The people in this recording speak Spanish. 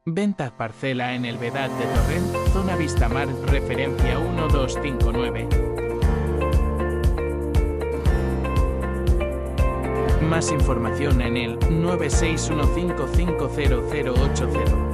Venta parcela en el Vedat de Torrent, zona Vistamar, referencia 1259. Más información en el 961550080.